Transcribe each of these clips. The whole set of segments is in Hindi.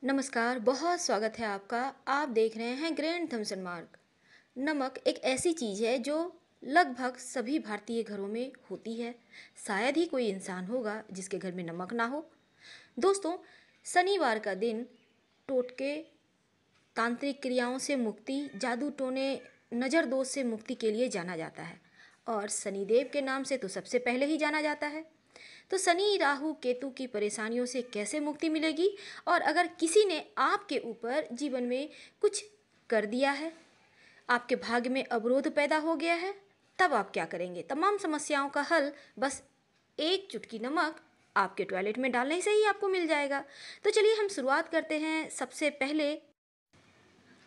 नमस्कार, बहुत स्वागत है आपका। आप देख रहे हैं ग्रैंड थॉमसन मार्क। नमक एक ऐसी चीज़ है जो लगभग सभी भारतीय घरों में होती है। शायद ही कोई इंसान होगा जिसके घर में नमक ना हो। दोस्तों, शनिवार का दिन टोटके, तांत्रिक क्रियाओं से मुक्ति, जादू टोने, नज़र दोष से मुक्ति के लिए जाना जाता है और शनिदेव के नाम से तो सबसे पहले ही जाना जाता है। तो शनि, राहु, केतु की परेशानियों से कैसे मुक्ति मिलेगी, और अगर किसी ने आपके ऊपर जीवन में कुछ कर दिया है, आपके भाग्य में अवरोध पैदा हो गया है, तब आप क्या करेंगे। तमाम समस्याओं का हल बस एक चुटकी नमक आपके टॉयलेट में डालने से ही आपको मिल जाएगा। तो चलिए हम शुरुआत करते हैं सबसे पहले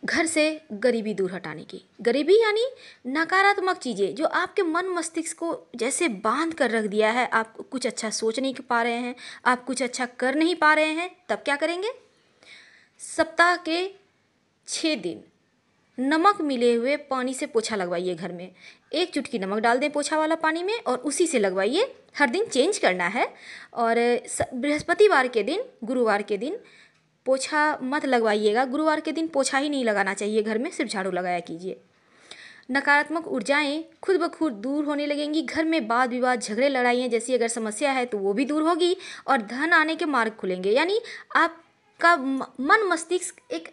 घर से गरीबी दूर हटाने की। गरीबी यानी नकारात्मक चीज़ें जो आपके मन मस्तिष्क को जैसे बांध कर रख दिया है। आप कुछ अच्छा सोच नहीं पा रहे हैं, आप कुछ अच्छा कर नहीं पा रहे हैं, तब क्या करेंगे। सप्ताह के 6 दिन नमक मिले हुए पानी से पोछा लगवाइए। घर में एक चुटकी नमक डाल दें पोछा वाला पानी में और उसी से लगवाइए। हर दिन चेंज करना है। और बृहस्पतिवार के दिन, गुरुवार के दिन पोछा मत लगवाइएगा। गुरुवार के दिन पोछा ही नहीं लगाना चाहिए घर में, सिर्फ झाड़ू लगाया कीजिए। नकारात्मक ऊर्जाएं खुद ब खुद दूर होने लगेंगी। घर में वाद विवाद, झगड़े, लड़ाइयाँ जैसी अगर समस्या है तो वो भी दूर होगी और धन आने के मार्ग खुलेंगे। यानी आपका मन मस्तिष्क एक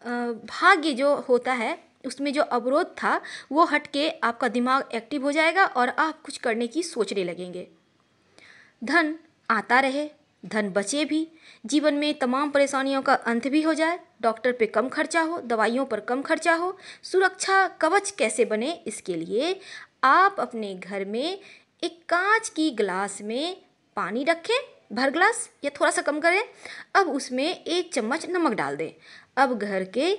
भाग्य जो होता है उसमें जो अवरोध था वो हट के आपका दिमाग एक्टिव हो जाएगा और आप कुछ करने की सोचने लगेंगे। धन आता रहे, धन बचे भी, जीवन में तमाम परेशानियों का अंत भी हो जाए, डॉक्टर पे कम खर्चा हो, दवाइयों पर कम खर्चा हो। सुरक्षा कवच कैसे बने, इसके लिए आप अपने घर में एक कांच की गिलास में पानी रखें, भर ग्लास या थोड़ा सा कम करें। अब उसमें 1 चम्मच नमक डाल दें। अब घर के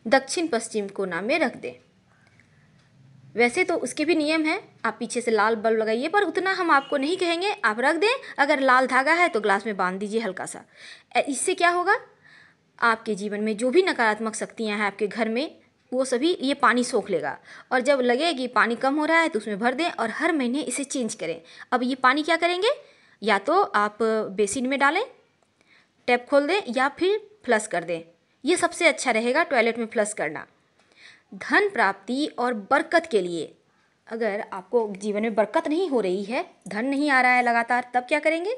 दक्षिण पश्चिम कोना में रख दें। वैसे तो उसके भी नियम हैं, आप पीछे से लाल बल्ब लगाइए, पर उतना हम आपको नहीं कहेंगे, आप रख दें। अगर लाल धागा है तो ग्लास में बांध दीजिए हल्का सा। इससे क्या होगा, आपके जीवन में जो भी नकारात्मक शक्तियां हैं आपके घर में, वो सभी ये पानी सोख लेगा। और जब लगे कि पानी कम हो रहा है तो उसमें भर दें और हर महीने इसे चेंज करें। अब ये पानी क्या करेंगे, या तो आप बेसिन में डालें, टैप खोल दें, या फिर फ्लश कर दें। ये सबसे अच्छा रहेगा, टॉयलेट में फ्लश करना। धन प्राप्ति और बरकत के लिए, अगर आपको जीवन में बरकत नहीं हो रही है, धन नहीं आ रहा है लगातार, तब क्या करेंगे।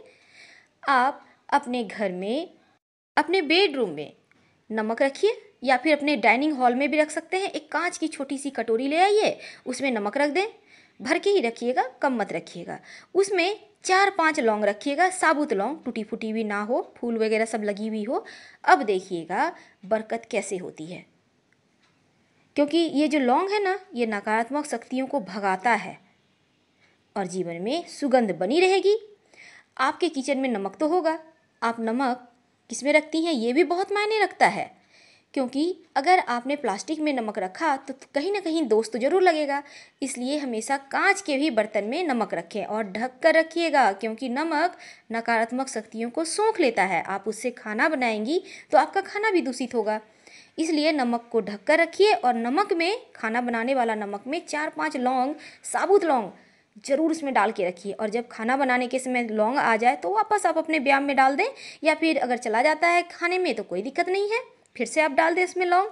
आप अपने घर में, अपने बेडरूम में नमक रखिए, या फिर अपने डाइनिंग हॉल में भी रख सकते हैं। एक कांच की छोटी सी कटोरी ले आइए, उसमें नमक रख दें। भर के ही रखिएगा, कम मत रखिएगा। उसमें 4-5 लौंग रखिएगा, साबुत लौंग, टूटी फूटी भी ना हो, फूल वगैरह सब लगी हुई हो। अब देखिएगा बरकत कैसे होती है, क्योंकि ये जो लौंग है ना, ये नकारात्मक शक्तियों को भगाता है और जीवन में सुगंध बनी रहेगी। आपके किचन में नमक तो होगा, आप नमक किस में रखती हैं ये भी बहुत मायने रखता है। क्योंकि अगर आपने प्लास्टिक में नमक रखा तो कहीं ना कहीं दोष तो ज़रूर लगेगा। इसलिए हमेशा कांच के भी बर्तन में नमक रखें और ढक कर रखिएगा, क्योंकि नमक नकारात्मक शक्तियों को सोख लेता है। आप उससे खाना बनाएंगी तो आपका खाना भी दूषित होगा। इसलिए नमक को ढक कर रखिए और नमक में, खाना बनाने वाला नमक में 4-5 लौंग, साबुत लौंग ज़रूर उसमें डाल के रखिए। और जब खाना बनाने के समय लौंग आ जाए तो वापस आप अपने बयाम में डाल दें, या फिर अगर चला जाता है खाने में तो कोई दिक्कत नहीं है, फिर से आप डाल दें इसमें लौंग।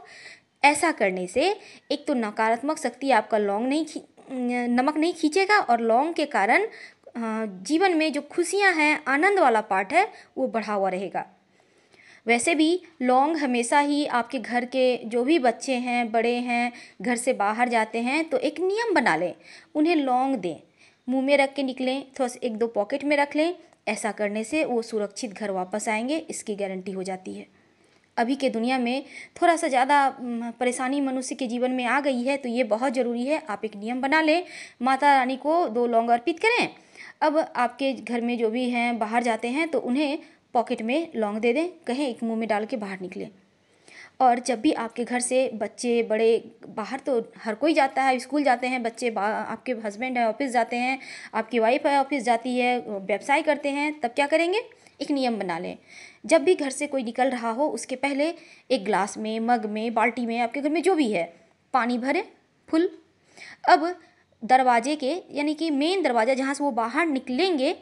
ऐसा करने से एक तो नकारात्मक शक्ति आपका नमक नहीं खींचेगा, और लौंग के कारण जीवन में जो खुशियां हैं, आनंद वाला पार्ट है, वो बढ़ा हुआ रहेगा। वैसे भी लौंग हमेशा ही आपके घर के जो भी बच्चे हैं, बड़े हैं, घर से बाहर जाते हैं तो एक नियम बना लें, उन्हें लौंग दें, मुंह में रख के निकलें, थोड़ा सा 1-2 पॉकेट में रख लें। ऐसा करने से वो सुरक्षित घर वापस आएंगे, इसकी गारंटी हो जाती है। अभी के दुनिया में थोड़ा सा ज़्यादा परेशानी मनुष्य के जीवन में आ गई है, तो ये बहुत ज़रूरी है आप एक नियम बना लें, माता रानी को 2 लौंग अर्पित करें। अब आपके घर में जो भी हैं बाहर जाते हैं तो उन्हें पॉकेट में लौंग दे दें, कहें एक मुंह में डाल के बाहर निकलें। और जब भी आपके घर से बच्चे बड़े बाहर, तो हर कोई जाता है, स्कूल जाते हैं बच्चे, आपके हस्बैंड है ऑफिस जाते हैं, आपकी वाइफ है ऑफिस जाती है, व्यवसाय करते हैं, तब क्या करेंगे, एक नियम बना लें। जब भी घर से कोई निकल रहा हो उसके पहले एक ग्लास में, मग में, बाल्टी में, आपके घर में जो भी है, पानी भरें फुल। अब दरवाजे के, यानी कि मेन दरवाज़ा जहाँ से वो बाहर निकलेंगे,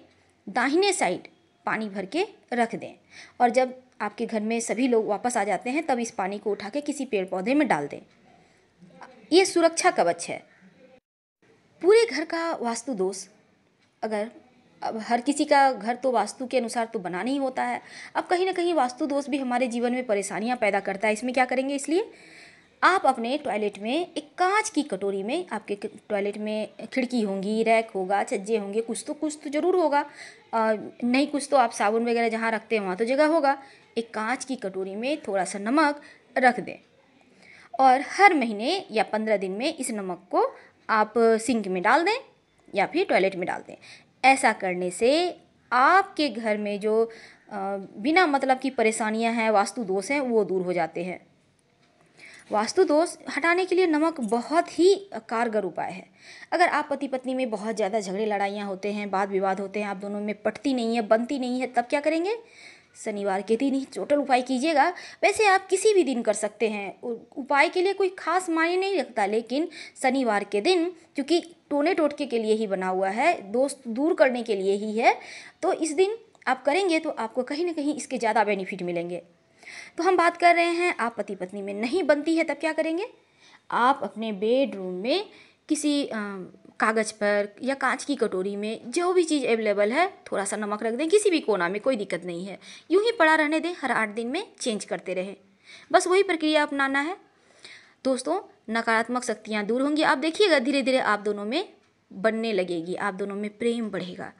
दाहिने साइड पानी भर के रख दें और जब आपके घर में सभी लोग वापस आ जाते हैं तब इस पानी को उठा के किसी पेड़ पौधे में डाल दें। ये सुरक्षा कवच है। पूरे घर का वास्तु दोष, अगर अब हर किसी का घर तो वास्तु के अनुसार तो बना नहीं होता है, अब कहीं ना कहीं वास्तु दोष भी हमारे जीवन में परेशानियां पैदा करता है। इसमें क्या करेंगे, इसलिए आप अपने टॉयलेट में एक कांच की कटोरी में, आपके टॉयलेट में खिड़की होंगी, रैक होगा, छज्जे होंगे, कुछ तो ज़रूर होगा, नहीं कुछ तो आप साबुन वगैरह जहाँ रखते हैं वहाँ तो जगह होगा। एक कांच की कटोरी में थोड़ा सा नमक रख दें और हर महीने या 15 दिन में इस नमक को आप सिंक में डाल दें या फिर टॉयलेट में डाल दें। ऐसा करने से आपके घर में जो बिना मतलब की परेशानियां हैं, वास्तु दोष हैं, वो दूर हो जाते हैं। वास्तु दोष हटाने के लिए नमक बहुत ही कारगर उपाय है। अगर आप पति पत्नी में बहुत ज़्यादा झगड़े लड़ाइयाँ होते हैं, वाद विवाद होते हैं, आप दोनों में पटती नहीं है, बनती नहीं है, तब क्या करेंगे, शनिवार के दिन ही टोटल उपाय कीजिएगा। वैसे आप किसी भी दिन कर सकते हैं, उपाय के लिए कोई खास मायने नहीं रखता, लेकिन शनिवार के दिन क्योंकि टोने टोटके के लिए ही बना हुआ है, दोष दूर करने के लिए ही है, तो इस दिन आप करेंगे तो आपको कहीं ना कहीं इसके ज़्यादा बेनिफिट मिलेंगे। तो हम बात कर रहे हैं आप पति पत्नी में नहीं बनती है, तब क्या करेंगे, आप अपने बेडरूम में किसी कागज़ पर या कांच की कटोरी में जो भी चीज़ अवेलेबल है थोड़ा सा नमक रख दें, किसी भी कोना में, कोई दिक्कत नहीं है, यूं ही पड़ा रहने दें, हर 8 दिन में चेंज करते रहें। बस वही प्रक्रिया अपनाना है दोस्तों। नकारात्मक शक्तियाँ दूर होंगी, आप देखिएगा धीरे धीरे आप दोनों में बनने लगेगी, आप दोनों में प्रेम बढ़ेगा।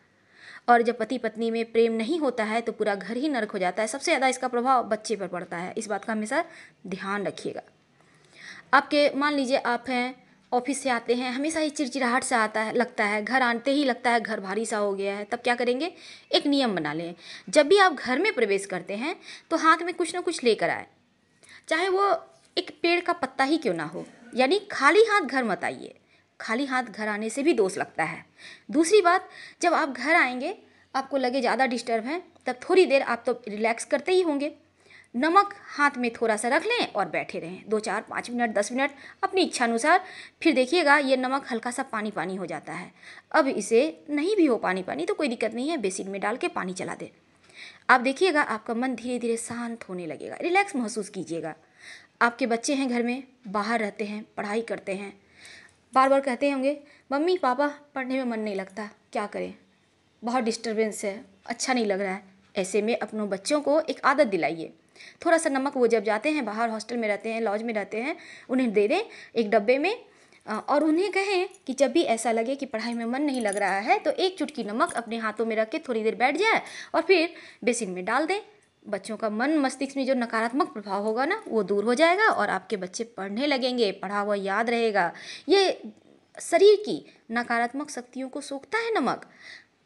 और जब पति पत्नी में प्रेम नहीं होता है तो पूरा घर ही नरक हो जाता है। सबसे ज़्यादा इसका प्रभाव बच्चे पर पड़ता है, इस बात का हमेशा ध्यान रखिएगा। आपके मान लीजिए आप हैं, ऑफिस से आते हैं, हमेशा ही चिड़चिड़ाहट सा आता है, लगता है, घर आते ही लगता है घर भारी सा हो गया है, तब क्या करेंगे, एक नियम बना लें, जब भी आप घर में प्रवेश करते हैं तो हाथ में कुछ ना कुछ लेकर आए, चाहे वो एक पेड़ का पत्ता ही क्यों ना हो, यानी खाली हाथ घर मत आइए, खाली हाथ घर आने से भी दोष लगता है। दूसरी बात, जब आप घर आएंगे आपको लगे ज़्यादा डिस्टर्ब हैं, तब थोड़ी देर आप तो रिलैक्स करते ही होंगे, नमक हाथ में थोड़ा सा रख लें और बैठे रहें 2 4 5 मिनट 10 मिनट अपनी इच्छा अनुसार। फिर देखिएगा ये नमक हल्का सा पानी पानी हो जाता है। अब इसे नहीं भी हो पानी पानी तो कोई दिक्कत नहीं है, बेसिन में डाल के पानी चला दें। आप देखिएगा आपका मन धीरे धीरे शांत होने लगेगा, रिलैक्स महसूस कीजिएगा। आपके बच्चे हैं घर में, बाहर रहते हैं, पढ़ाई करते हैं, बार बार कहते होंगे मम्मी पापा पढ़ने में मन नहीं लगता, क्या करें, बहुत डिस्टर्बेंस है, अच्छा नहीं लग रहा है। ऐसे में अपनों बच्चों को एक आदत दिलाइए, थोड़ा सा नमक वो जब जाते हैं बाहर, हॉस्टल में रहते हैं, लॉज में रहते हैं, उन्हें दे दें एक डब्बे में और उन्हें कहें कि जब भी ऐसा लगे कि पढ़ाई में मन नहीं लग रहा है तो एक चुटकी नमक अपने हाथों में रख के थोड़ी देर बैठ जाए और फिर बेसिन में डाल दें। बच्चों का मन मस्तिष्क में जो नकारात्मक प्रभाव होगा ना वो दूर हो जाएगा और आपके बच्चे पढ़ने लगेंगे, पढ़ा हुआ याद रहेगा। ये शरीर की नकारात्मक शक्तियों को सोखता है नमक।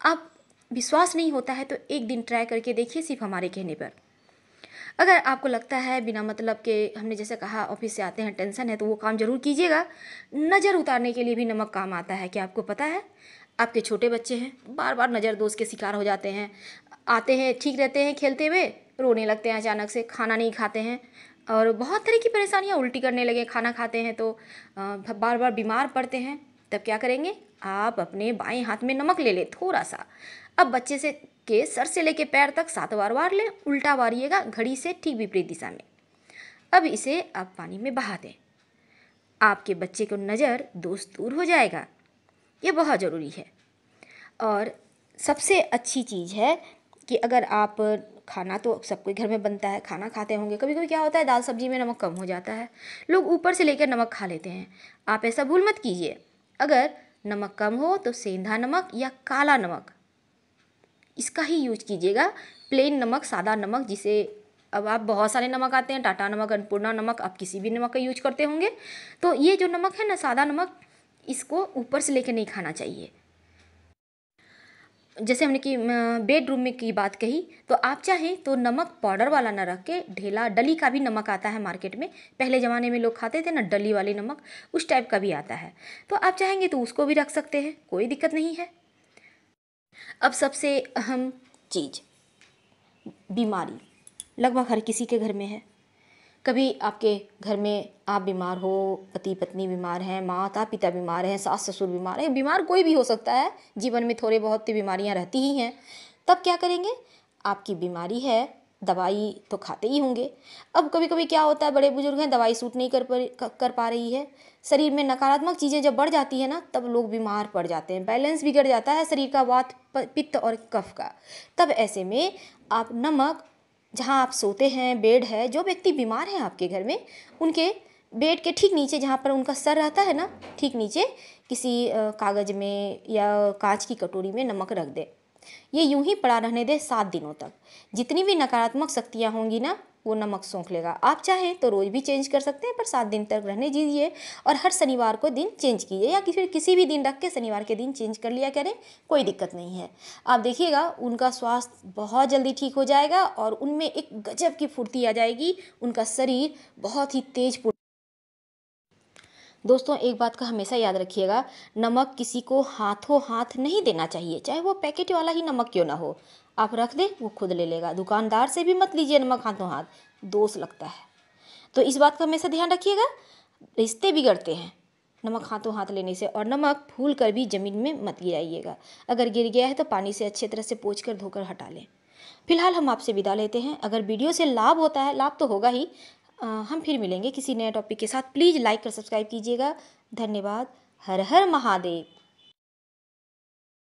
आप विश्वास नहीं होता है तो एक दिन ट्राई करके देखिए, सिर्फ हमारे कहने पर। अगर आपको लगता है बिना मतलब के, हमने जैसे कहा ऑफिस से आते हैं टेंशन है, तो वो काम जरूर कीजिएगा। नज़र उतारने के लिए भी नमक काम आता है, क्या आपको पता है? आपके छोटे बच्चे हैं, बार बार नज़र दोष के शिकार हो जाते हैं, आते हैं ठीक रहते हैं खेलते हुए, रोने लगते हैं अचानक से, खाना नहीं खाते हैं और बहुत तरह की परेशानियाँ, उल्टी करने लगे, खाना खाते हैं तो बार बार बीमार पड़ते हैं। तब क्या करेंगे, आप अपने बाएं हाथ में नमक ले लें थोड़ा सा। अब बच्चे से के सर से लेके पैर तक 7 बार वार लें, उल्टा वारिएगा घड़ी से ठीक विपरीत दिशा में। अब इसे आप पानी में बहा दें, आपके बच्चे को नज़र दोष दूर हो जाएगा। ये बहुत ज़रूरी है। और सबसे अच्छी चीज़ है कि अगर आप खाना तो सबके घर में बनता है, खाना खाते होंगे, कभी कभी क्या होता है दाल सब्जी में नमक कम हो जाता है, लोग ऊपर से लेकर नमक खा लेते हैं। आप ऐसा भूल मत कीजिए, अगर नमक कम हो तो सेंधा नमक या काला नमक इसका ही यूज कीजिएगा, प्लेन नमक, सादा नमक, जिसे अब आप बहुत सारे नमक आते हैं, टाटा नमक, अन्नपूर्णा नमक, आप किसी भी नमक का यूज करते होंगे, तो ये जो नमक है ना सादा नमक, इसको ऊपर से लेकर नहीं खाना चाहिए। जैसे हमने कि बेडरूम में की बात कही, तो आप चाहें तो नमक पाउडर वाला ना रख के ढेला डली का भी नमक आता है मार्केट में, पहले ज़माने में लोग खाते थे ना डली वाली नमक, उस टाइप का भी आता है, तो आप चाहेंगे तो उसको भी रख सकते हैं, कोई दिक्कत नहीं है। अब सबसे अहम चीज़, बीमारी लगभग हर किसी के घर में है। कभी आपके घर में आप बीमार हो, पति पत्नी बीमार हैं, माता पिता बीमार हैं, सास ससुर बीमार हैं, बीमार कोई भी हो सकता है, जीवन में थोड़े बहुत तो बीमारियां रहती ही हैं। तब क्या करेंगे, आपकी बीमारी है, दवाई तो खाते ही होंगे। अब कभी कभी क्या होता है, बड़े बुजुर्ग हैं, दवाई सूट नहीं कर पा रही है, शरीर में नकारात्मक चीज़ें जब बढ़ जाती है ना, तब लोग बीमार पड़ जाते हैं, बैलेंस बिगड़ जाता है शरीर का, वात पित्त और कफ का। तब ऐसे में आप नमक, जहाँ आप सोते हैं, बेड है, जो व्यक्ति बीमार हैं आपके घर में, उनके बेड के ठीक नीचे, जहाँ पर उनका सर रहता है ना, ठीक नीचे किसी कागज़ में या कांच की कटोरी में नमक रख दे। ये यूं ही पड़ा रहने दे 7 दिनों तक। जितनी भी नकारात्मक शक्तियाँ होंगी ना, वो नमक सोख लेगा। आप चाहें तो रोज़ भी चेंज कर सकते हैं, पर 7 दिन तक रहने दीजिए। और हर शनिवार को दिन चेंज कीजिए, या किसी भी दिन रख के शनिवार के दिन चेंज कर लिया करें, कोई दिक्कत नहीं है। आप देखिएगा उनका स्वास्थ्य बहुत जल्दी ठीक हो जाएगा और उनमें एक गजब की फुर्ती आ जाएगी, उनका शरीर बहुत ही तेज। दोस्तों, एक बात का हमेशा याद रखिएगा, नमक किसी को हाथों हाथ नहीं देना चाहिए, चाहे वो पैकेट वाला ही नमक क्यों ना हो। आप रख दें, वो खुद ले लेगा। दुकानदार से भी मत लीजिए नमक हाथों हाथ, दोष लगता है। तो इस बात का हमेशा ध्यान रखिएगा, रिश्ते बिगड़ते हैं नमक हाथों हाथ लेने से। और नमक भूल कर भी ज़मीन में मत गिराइएगा, अगर गिर गया है तो पानी से अच्छी तरह से पोंछ कर धोकर हटा लें। फिलहाल हम आपसे विदा लेते हैं। अगर वीडियो से लाभ होता है, लाभ तो होगा ही, हम फिर मिलेंगे किसी नए टॉपिक के साथ। प्लीज़ लाइक और सब्सक्राइब कीजिएगा। धन्यवाद। हर हर महादेव।